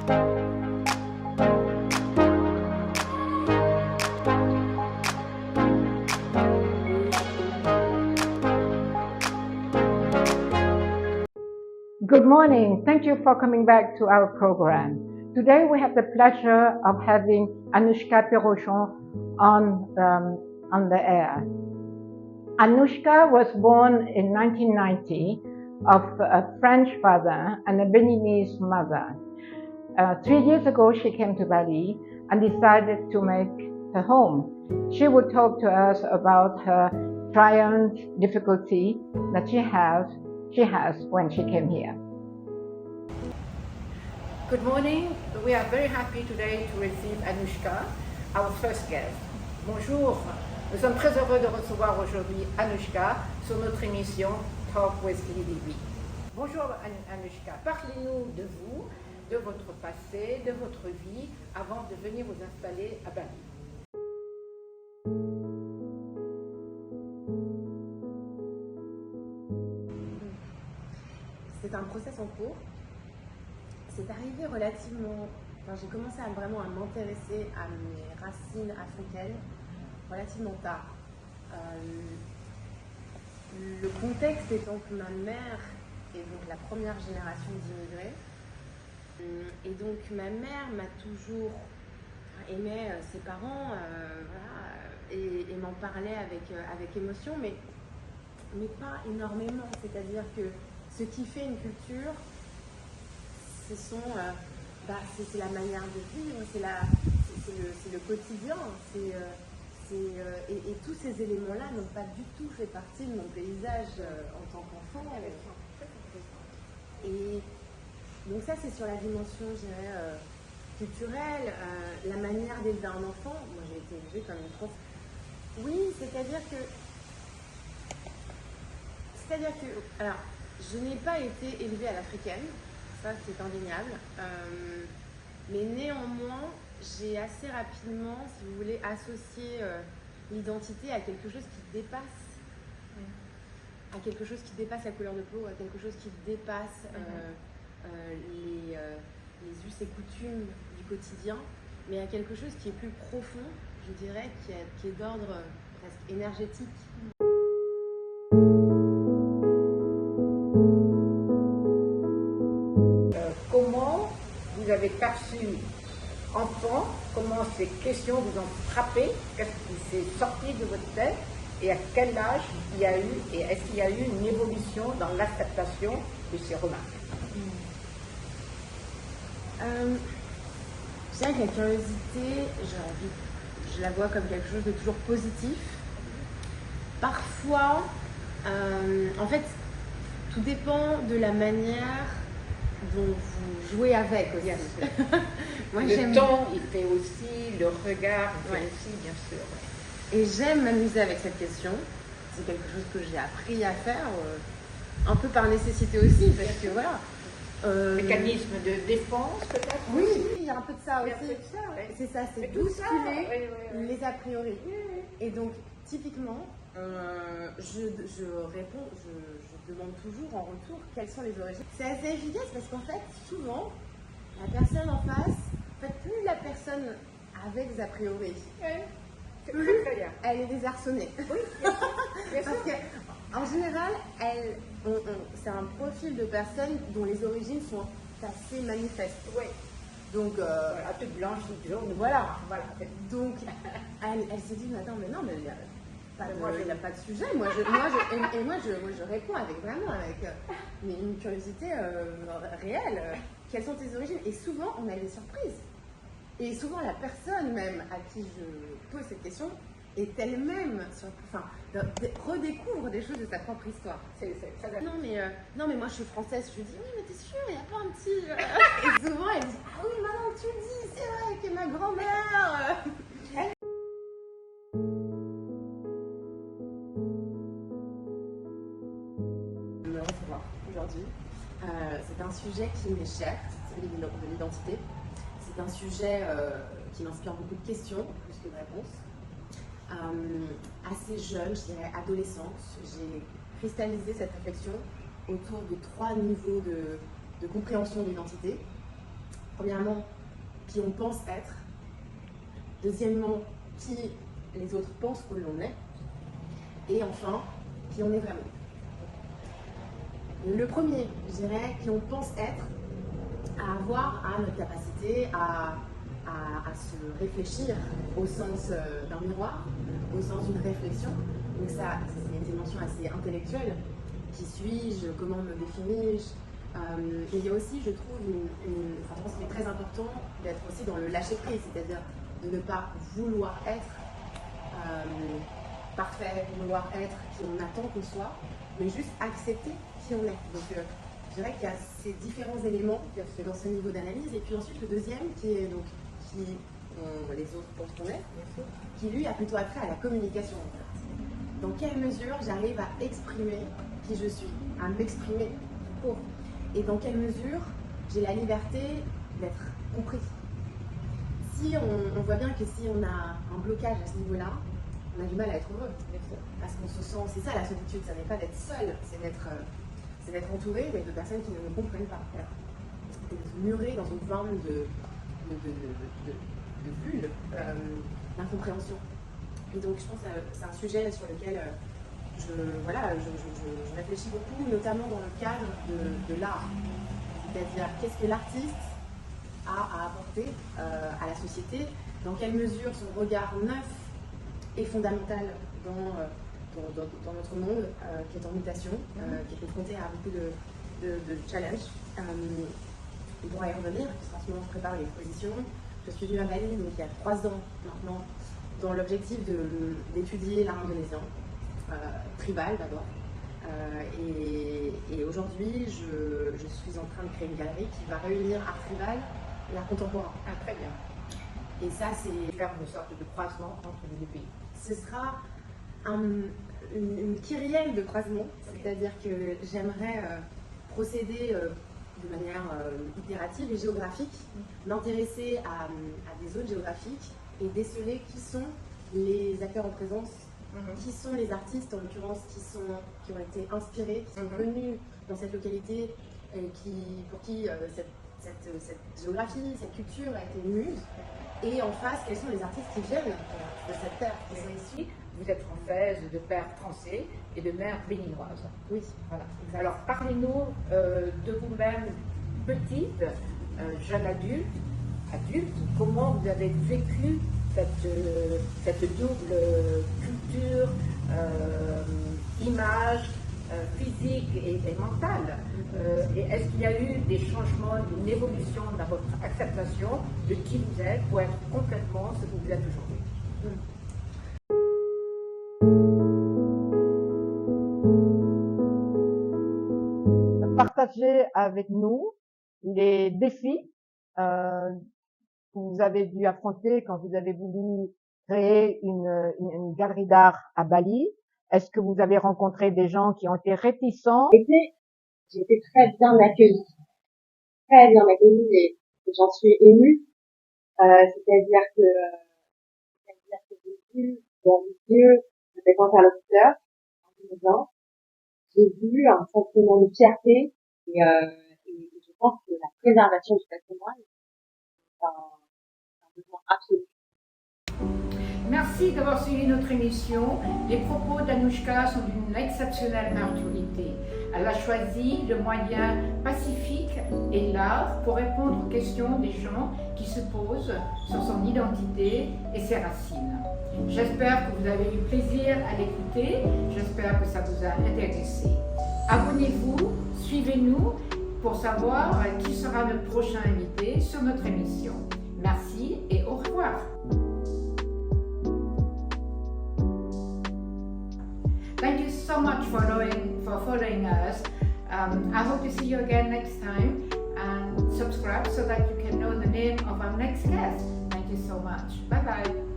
Good morning. Thank you for coming back to our program. Today we have the pleasure of having Anouchka Pirochon on the air. Anouchka was born in 1990 of a French father and a Beninese mother. 3 years ago she came to Bali and decided to make her home. She would talk to us about her triumphs, difficulty that she has when she came here. Good morning. We are very happy today to receive Anouchka, our first guest. Bonjour. Nous sommes très heureux de recevoir aujourd'hui Anouchka sur notre émission Talk with Lily. Bonjour Anouchka. Parlez-nous de vous, de votre passé, de votre vie avant de venir vous installer à Bali. C'est un process en cours. C'est arrivé relativement... j'ai commencé vraiment à m'intéresser à mes racines africaines relativement tard. Le contexte étant que ma mère est donc la première génération d'immigrés. Et donc ma mère m'a toujours aimé ses parents et m'en parlait avec émotion, mais pas énormément. C'est-à-dire que ce qui fait une culture, c'est la manière de vivre, c'est le quotidien, et tous ces éléments-là n'ont pas du tout fait partie de mon paysage en tant qu'enfant. Et donc ça, c'est sur la dimension, je dirais, culturelle, la manière d'élever un enfant. Moi, j'ai été élevée comme une prof. Oui, c'est-à-dire que, alors, je n'ai pas été élevée à l'africaine. Ça, c'est indéniable. Mais néanmoins, j'ai assez rapidement, si vous voulez, associé l'identité à quelque chose qui dépasse, à quelque chose qui dépasse la couleur de peau, à quelque chose qui dépasse les us et coutumes du quotidien, mais à quelque chose qui est plus profond, je dirais, qui est d'ordre presque énergétique. Comment vous avez perçu enfant, comment ces questions vous ont frappé, qu'est-ce qui s'est sorti de votre tête et à quel âge il y a eu, et est-ce qu'il y a eu une évolution dans l'acceptation de ces remarques? Je dirais que la curiosité, je la vois comme quelque chose de toujours positif. Parfois, en fait, tout dépend de la manière dont vous jouez avec aussi. Bien sûr. Moi, le ton, il fait aussi, le regard, il fait aussi, bien sûr. Et j'aime m'amuser avec cette question. C'est quelque chose que j'ai appris à faire, un peu par nécessité aussi, parce que voilà. Mécanisme de défense, peut-être? Oui, il y a un peu de ça aussi. C'est ça, c'est bousculer les a priori. Et donc, typiquement, je demande toujours en retour quelles sont les origines. C'est assez efficace parce qu'en fait, souvent, la personne en face, en fait, plus la personne avec des a priori, plus elle est désarçonnée. Oui, parce qu'en général, c'est un profil de personne dont les origines sont assez manifestes. Oui. Donc, toute blanche, toute jaune. Voilà. Donc, elle se dit, attends, mais non, mais il n'y a pas de sujet. Moi, je réponds avec une curiosité réelle. Quelles sont tes origines? Et souvent, on a des surprises. Et souvent, la personne même à qui je pose cette question est elle-même, redécouvre des choses de sa propre histoire. C'est très non, mais moi, je suis française. Je lui dis, oui, mais t'es sûre, il n'y a pas un petit... Et souvent, elle dit, ah oui, maintenant que tu le dis, c'est vrai que ma grand-mère... me recevoir aujourd'hui. C'est un sujet qui m'est cher, c'est celui de l'identité. C'est un sujet qui m'inspire beaucoup de questions, plus que de réponses. Assez jeune, je dirais adolescente, j'ai cristallisé cette réflexion autour de 3 niveaux de compréhension de l'identité. Premièrement, qui on pense être. Deuxièmement, qui les autres pensent que l'on est. Et enfin, qui on est vraiment. Le premier, je dirais, qui on pense être, à avoir à notre capacité à se réfléchir au sens d'un miroir, au sens d'une réflexion. Donc ça, c'est une dimension assez intellectuelle. Qui suis-je? Comment me définis-je? Et il y a aussi, je trouve, je pense qu'il est très important d'être aussi dans le lâcher-prise, c'est-à-dire de ne pas vouloir être parfait, vouloir être qui on attend qu'on soit, mais juste accepter qui on est. Donc je dirais qu'il y a ces différents éléments dans ce niveau d'analyse. Et puis ensuite le deuxième qui est donc les autres pensent qu'on est, qui lui a plutôt attrait à la communication. En fait. Dans quelle mesure j'arrive à exprimer qui je suis, à m'exprimer pour. Et dans quelle mesure j'ai la liberté d'être compris. Si on voit bien que si on a un blocage à ce niveau-là, on a du mal à être heureux. Parce qu'on se sent, c'est ça la solitude, ça n'est pas d'être seul, c'est d'être entouré de personnes qui ne nous comprennent pas. Et de se murer dans une forme de bulle, d'incompréhension. Et donc je pense que c'est un sujet sur lequel je réfléchis beaucoup, notamment dans le cadre de l'art. C'est-à-dire, qu'est-ce que l'artiste a à apporter à la société, dans quelle mesure son regard neuf est fondamental dans notre monde qui est en mutation, qui est confronté à beaucoup de challenges. On pourra y revenir, parce qu'en ce moment je prépare une exposition. Je suis venue à Bali donc il y a 3 ans maintenant, dans l'objectif d'étudier l'art indonésien, tribal d'abord. Et aujourd'hui, je suis en train de créer une galerie qui va réunir art tribal et art contemporain. Ah, très bien. Et ça, c'est faire une sorte de croisement entre les deux pays. Ce sera une kyrielle de croisement, c'est-à-dire que j'aimerais procéder de manière itérative et géographique, m'intéresser à des zones géographiques et déceler qui sont les acteurs en présence, qui sont les artistes en l'occurrence qui ont été inspirés, qui sont venus dans cette localité et pour qui cette géographie, cette culture a été une muse. Et en face, quels sont les artistes qui viennent de cette terre, qui sont ici. Vous êtes française, de père français et de mère béninoise. Oui, voilà. Exact. Alors parlez-nous de vous-même petite, jeune adulte, comment vous avez vécu cette double culture, image, physique et mentale. Et est-ce qu'il y a eu des changements, une évolution dans votre acceptation de qui vous êtes pour être complètement ce que vous êtes aujourd'hui? Partagez avec nous les défis que vous avez dû affronter quand vous avez voulu créer une galerie d'art à Bali. Est-ce que vous avez rencontré des gens qui ont été réticents? J'ai été très bien accueillie et j'en suis émue. C'est-à-dire que j'ai vu dans les yeux de mes interlocuteurs en j'ai vu un sentiment de fierté et je pense que la préservation du patrimoine est un besoin absolu. Merci d'avoir suivi notre émission. Les propos d'Anouchka sont d'une exceptionnelle maturité. Elle a choisi le moyen pacifique et l'art pour répondre aux questions des gens qui se posent sur son identité et ses racines. J'espère que vous avez eu plaisir à l'écouter. J'espère que ça vous a intéressé. Abonnez-vous, suivez-nous pour savoir qui sera notre prochain invité sur notre émission. Merci et au revoir. Thank you so much for following us. I hope to see you again next time, and subscribe so that you can know the name of our next guest. Thank you so much. Bye bye.